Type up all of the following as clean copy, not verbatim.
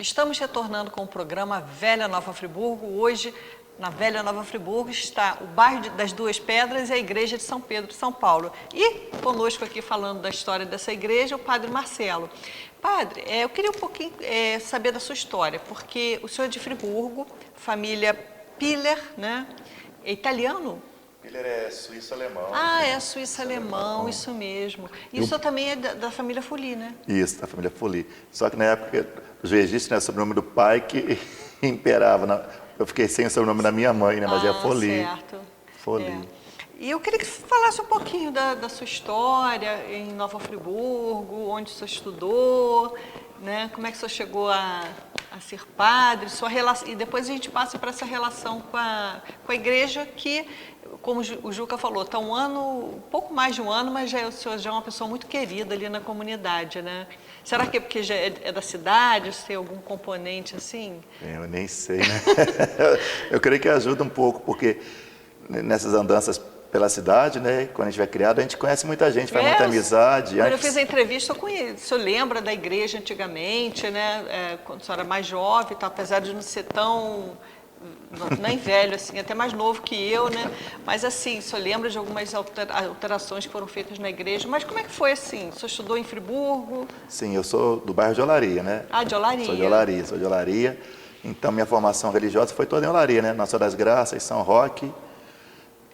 Estamos retornando com o programa Velha Nova Friburgo. Hoje, na Velha Nova Friburgo, está o bairro das Duas Pedras e a Igreja de São Pedro de São Paulo. E conosco aqui, falando da história dessa igreja, o Padre Marcelo. Padre, eu queria um pouquinho saber da sua história, porque o senhor é de Friburgo, família Piller, né? É italiano? Piller é suíço-alemão. Ah, é suíço-alemão, isso mesmo. E o senhor também é da família Fuli, né? Isso, da família Fuli. Só que na época dos registros, né, o sobrenome do pai que imperava. Eu fiquei sem o sobrenome da minha mãe, né? Mas é Fuli. Certo. Fuli. E eu queria que você falasse um pouquinho da sua história em Nova Friburgo, onde o senhor estudou, né? Como é que o senhor chegou a ser padre, sua relação, e depois a gente passa para essa relação com a igreja que, como o Juca falou, está um pouco mais de um ano, mas o senhor já é uma pessoa muito querida ali na comunidade, né? Será que é porque já é da cidade, se tem algum componente assim? Eu nem sei, né? Eu creio que ajuda um pouco, porque nessas andanças pela cidade, né? Quando a gente vai criado, a gente conhece muita gente, faz muita amizade. Quando eu fiz a entrevista, eu conheci. O senhor lembra da igreja antigamente, né? Quando o senhor era mais jovem, tá? Apesar de não ser tão nem velho, assim, até mais novo que eu, né? Mas assim, o senhor lembra de algumas alterações que foram feitas na igreja? Mas como é que foi assim? O senhor estudou em Friburgo? Sim, eu sou do bairro de Olaria, né? Ah, de Olaria. Sou de Olaria. Então, minha formação religiosa foi toda em Olaria, né? Nossa das Graças, São Roque.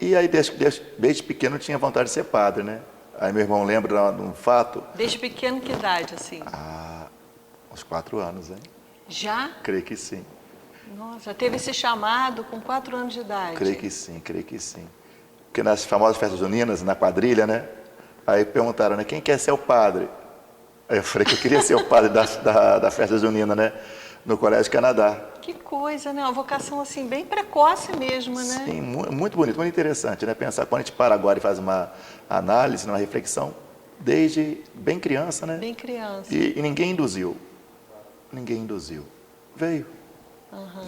E aí, desde pequeno, eu tinha vontade de ser padre, né? Aí meu irmão lembra de um fato. Desde pequeno, que idade, assim? Uns 4 anos, hein? Já? Creio que sim. Nossa, já teve esse chamado com 4 anos de idade? Creio que sim, creio que sim. Porque nas famosas festas juninas, na quadrilha, né? Aí perguntaram, né? Quem quer ser o padre? Aí eu falei que eu queria ser o padre da festa junina, né? No Colégio Canadá. Que coisa, né? Uma vocação assim, bem precoce mesmo, né? Sim, muito bonito, muito interessante, né? Pensar, quando a gente para agora e faz uma análise, uma reflexão, desde bem criança, né? Bem criança. E ninguém induziu. Ninguém induziu. Veio.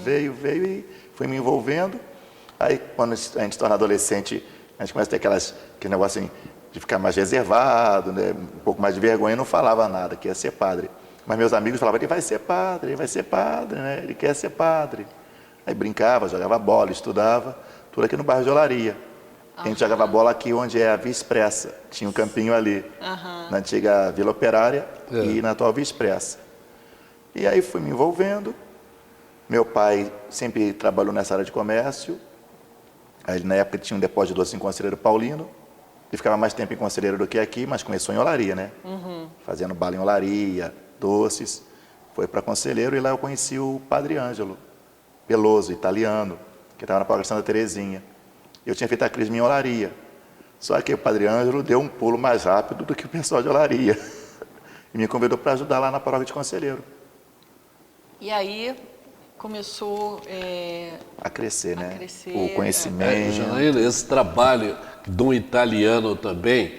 Veio e fui me envolvendo. Aí, quando a gente se torna adolescente, a gente começa a ter aquele negócio assim, de ficar mais reservado, né? Um pouco mais de vergonha, eu não falava nada, que ia ser padre. Mas meus amigos falavam, ele vai ser padre, né? Ele quer ser padre. Aí brincava, jogava bola, estudava, tudo aqui no bairro de Olaria. A gente jogava bola aqui onde é a Via Expressa, tinha um campinho ali, na antiga Vila Operária e na atual Via Expressa. E aí fui me envolvendo. Meu pai sempre trabalhou nessa área de comércio. Aí, na época, tinha um depósito de doce em Conselheiro Paulino. Ele ficava mais tempo em Conselheiro do que aqui, mas começou em Olaria, né? Fazendo bala em Olaria, doces. Foi para Conselheiro e lá eu conheci o Padre Ângelo Peloso, italiano, que estava na paróquia Santa Terezinha. Eu tinha feito a crisma em Olaria. Só que o Padre Ângelo deu um pulo mais rápido do que o pessoal de Olaria. E me convidou para ajudar lá na paróquia de Conselheiro. E aí começou a crescer, né? Crescer, o conhecimento. Janaína, esse trabalho de um italiano também,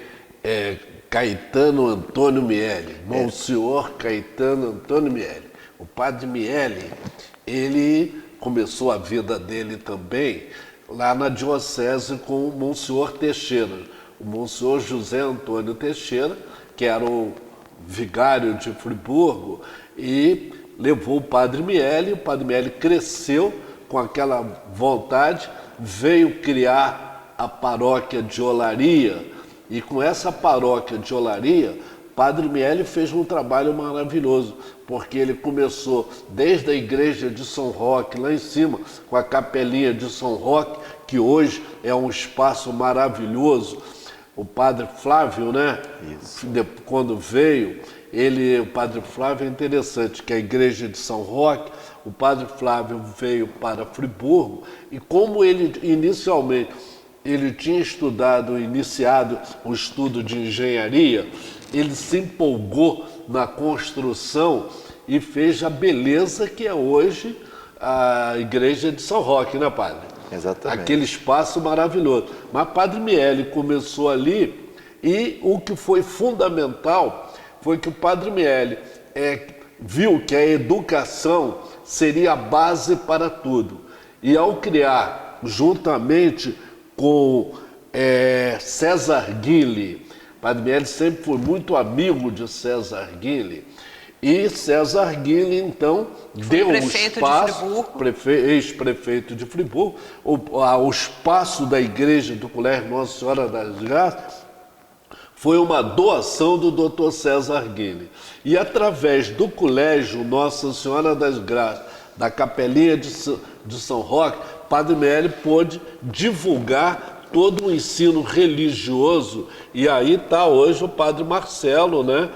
Caetano Antônio Miele, Monsenhor Caetano Antônio Miele. O padre Miele, ele começou a vida dele também lá na diocese com o Monsenhor Teixeira. O Monsenhor José Antônio Teixeira, que era o vigário de Friburgo, e levou o Padre Miele cresceu com aquela vontade, veio criar a paróquia de Olaria, e com essa paróquia de Olaria, Padre Miele fez um trabalho maravilhoso, porque ele começou desde a igreja de São Roque, lá em cima, com a capelinha de São Roque, que hoje é um espaço maravilhoso. O Padre Flávio, né? Isso. Quando veio, o Padre Flávio é interessante, que a igreja de São Roque, o Padre Flávio veio para Friburgo, e como ele inicialmente ele tinha iniciado o estudo de engenharia, ele se empolgou na construção e fez a beleza que é hoje a igreja de São Roque, né, padre? Exatamente. Aquele espaço maravilhoso. Mas Padre Miele começou ali, e o que foi fundamental foi que o Padre Miele viu que a educação seria a base para tudo. E ao criar, juntamente com César Guille, Padre Miele sempre foi muito amigo de César Guille, E César Guille, então, deu um prefeito de espaço, Friburgo. ex-prefeito de Friburgo, o espaço da igreja do Colégio Nossa Senhora das Graças foi uma doação do Dr. César Guille. E através do Colégio Nossa Senhora das Graças, da Capelinha de São Roque, Padre Miele pôde divulgar todo o ensino religioso. E aí está hoje o Padre Marcelo, né?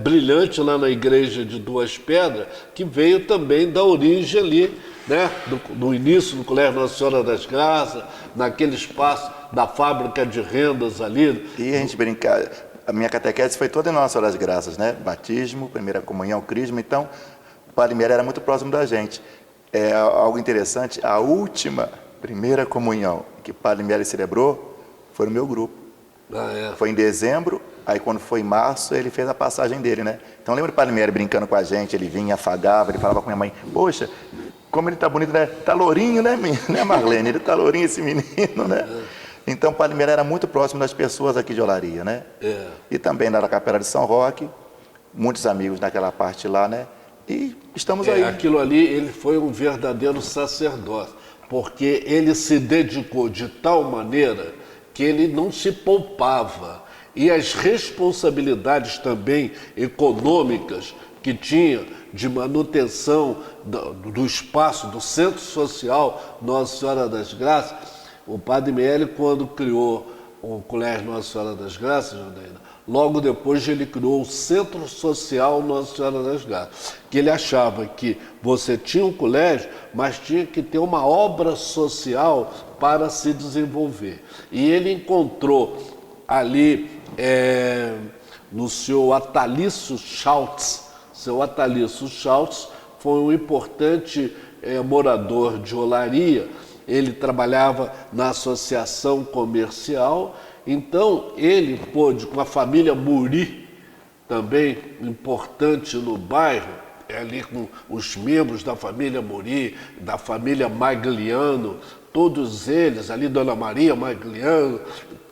Brilhante lá na igreja de Duas Pedras, que veio também da origem ali, né? do início do Colégio Nossa Senhora das Graças, naquele espaço da fábrica de rendas ali. E a gente brincar, a minha catequese foi toda em Nossa Senhora das Graças, né? Batismo, primeira comunhão, crisma. Então, o Padre Miele era muito próximo da gente. É algo interessante, a última primeira comunhão que o Padre Miele celebrou foi no meu grupo. Foi em dezembro, aí quando foi em março, ele fez a passagem dele, né? Então lembra o Padre Miele brincando com a gente, ele vinha, afagava, ele falava com minha mãe, poxa, como ele tá bonito, né? Tá lourinho, né, Marlene? Ele tá lourinho, esse menino, né? Então o Padre Miele era muito próximo das pessoas aqui de Olaria, né? E também na Capela de São Roque, muitos amigos naquela parte lá, né? E estamos aí. Aquilo ali, ele foi um verdadeiro sacerdote, porque ele se dedicou de tal maneira que ele não se poupava. E as responsabilidades também econômicas que tinha de manutenção do espaço, do Centro Social Nossa Senhora das Graças, o Padre Miele, quando criou o Colégio Nossa Senhora das Graças, Janaína, logo depois ele criou o Centro Social Nossa Senhora das Graças, que ele achava que você tinha um colégio, mas tinha que ter uma obra social para se desenvolver. E ele encontrou ali no seu Atalício Schultz. Seu Atalício Schultz foi um importante morador de Olaria. Ele trabalhava na associação comercial, então ele pôde, com a família Muri, também importante no bairro, ali com os membros da família Muri, da família Magliano, todos eles, ali Dona Maria Magliano,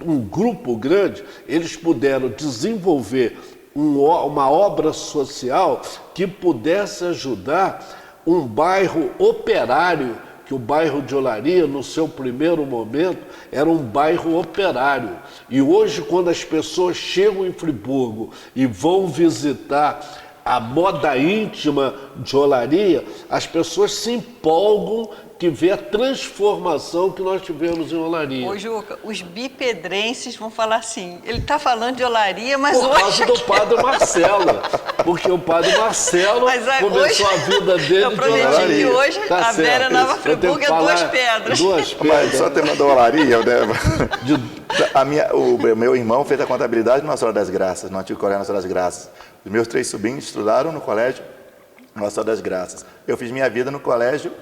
um grupo grande, eles puderam desenvolver uma obra social que pudesse ajudar um bairro operário, que o bairro de Olaria, no seu primeiro momento, era um bairro operário. E hoje, quando as pessoas chegam em Friburgo e vão visitar a moda íntima de Olaria, as pessoas se empolgam que vê a transformação que nós tivemos em Olaria. Ô, Juca, os bipedrenses vão falar assim, ele está falando de Olaria, mas por hoje... causa do Padre Marcelo, porque o Padre Marcelo começou a vida dele eu de prometi Olaria. que hoje Tá a Vera Nova Friburgo é Duas Pedras. Duas Mas Pedras. só ter mandado Olaria, né? O meu irmão fez a contabilidade no Nossa Senhora das Graças, no antigo Colégio Nossa Senhora das Graças. Os meus 3 sobrinhos estudaram no Colégio Nossa Senhora das Graças. Eu fiz minha vida no Colégio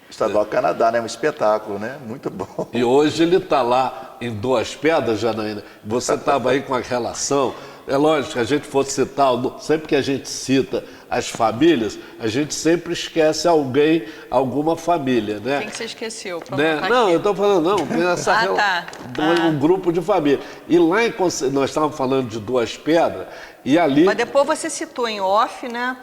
Estadual Canadá, né? Um espetáculo, né? Muito bom. E hoje ele está lá em Duas Pedras, Janaína. Você estava aí com a relação. É lógico que a gente for citar, sempre que a gente cita as famílias, a gente sempre esquece alguém, alguma família, né? Quem que você esqueceu? Né? Não, eu estou falando, não, tem essa um grupo de família. E lá em nós estávamos falando de Duas Pedras, e ali... Mas depois você citou em off, né?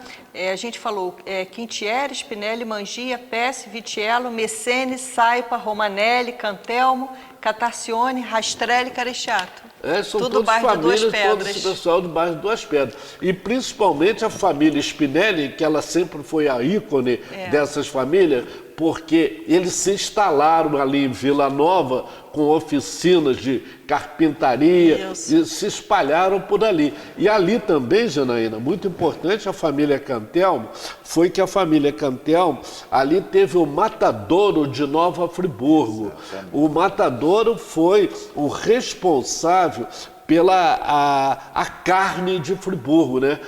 A gente falou Quintieri, Spinelli, Mangia, Pesce, Vitiello, Messene, Saipa, Romanelli, Cantelmo, Catarcione, Rastrelli e Carechato. São tudo todos bairro de famílias, Duas todo Pedras. esse pessoal do bairro de Duas Pedras. E principalmente a família Spinelli, que ela sempre foi a ícone dessas famílias, porque eles se instalaram ali em Vila Nova com oficinas de carpintaria e se espalharam por ali. E ali também, Janaína, muito importante a família Cantelmo, foi que a família Cantelmo ali teve o Matadouro de Nova Friburgo. O Matadouro foi o responsável pela a carne de Friburgo, né?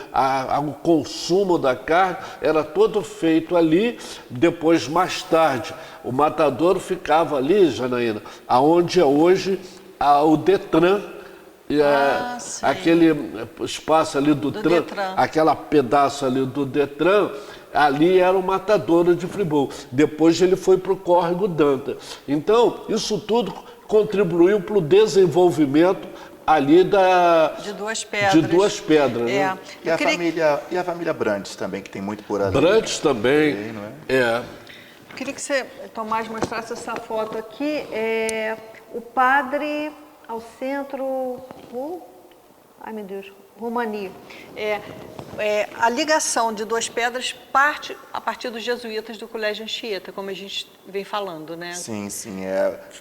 O consumo da carne era todo feito ali. Depois, mais tarde, o Matadouro ficava ali, Janaína, aonde é hoje o Detran, aquele espaço ali do Detran, aquele pedaço ali do Detran, ali era o Matadouro de Friburgo. Depois ele foi para o Córrego Danta. Então, isso tudo contribuiu para o desenvolvimento ali De Duas Pedras. de Duas Pedras, É. né? E a família Brandes também, que tem muito por ali. Brantes também. Também, não É. Eu queria que você, Tomás, mostrasse essa foto aqui. O padre ao centro... Ai, meu Deus, Romani. A ligação de Duas Pedras parte a partir dos jesuítas do Colégio Anchieta, como a gente vem falando, né? Sim, sim.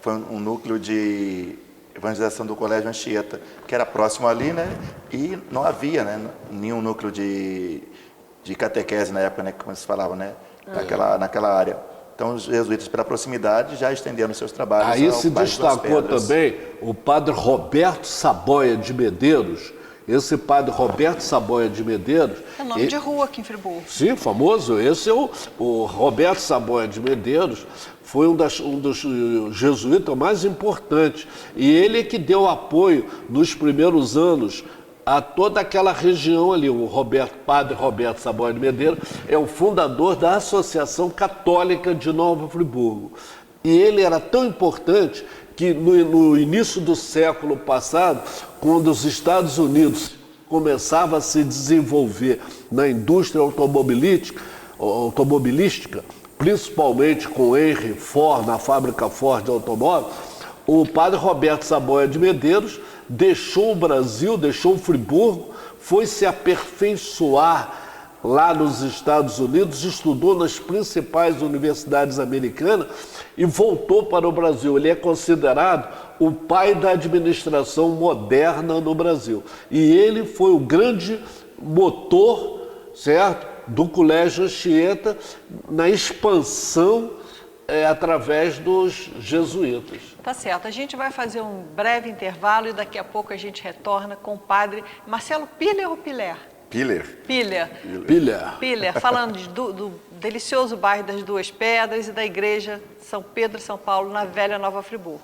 Foi um núcleo de evangelização do Colégio Anchieta, que era próximo ali, né? E não havia, né, nenhum núcleo de catequese na época, né, como se falava, né? Naquela área. Então, os jesuítas, pela proximidade, já estenderam seus trabalhos. Aí se bairro das destacou Pedras. também o padre Roberto Saboia de Medeiros. Esse padre Roberto Saboia de Medeiros... É nome de rua aqui em Friburgo. Sim, famoso. Esse é o Roberto Saboia de Medeiros, foi um dos jesuítas mais importantes. E ele é que deu apoio nos primeiros anos a toda aquela região ali. O padre Roberto Saboia de Medeiros é o fundador da Associação Católica de Nova Friburgo. E ele era tão importante que no início do século passado, quando os Estados Unidos começavam a se desenvolver na indústria automobilística, principalmente com Henry Ford, na fábrica Ford de automóvel, o padre Roberto Saboia de Medeiros deixou o Brasil, deixou o Friburgo, foi se aperfeiçoar lá nos Estados Unidos, estudou nas principais universidades americanas e voltou para o Brasil. Ele é considerado o pai da administração moderna no Brasil. E ele foi o grande motor, certo, do Colégio Anchieta na expansão através dos jesuítas. Tá certo. A gente vai fazer um breve intervalo e daqui a pouco a gente retorna com o padre Marcelo Piller ou Piller? Piller. Piller, falando do delicioso bairro das Duas Pedras e da igreja São Pedro e São Paulo, na velha Nova Friburgo.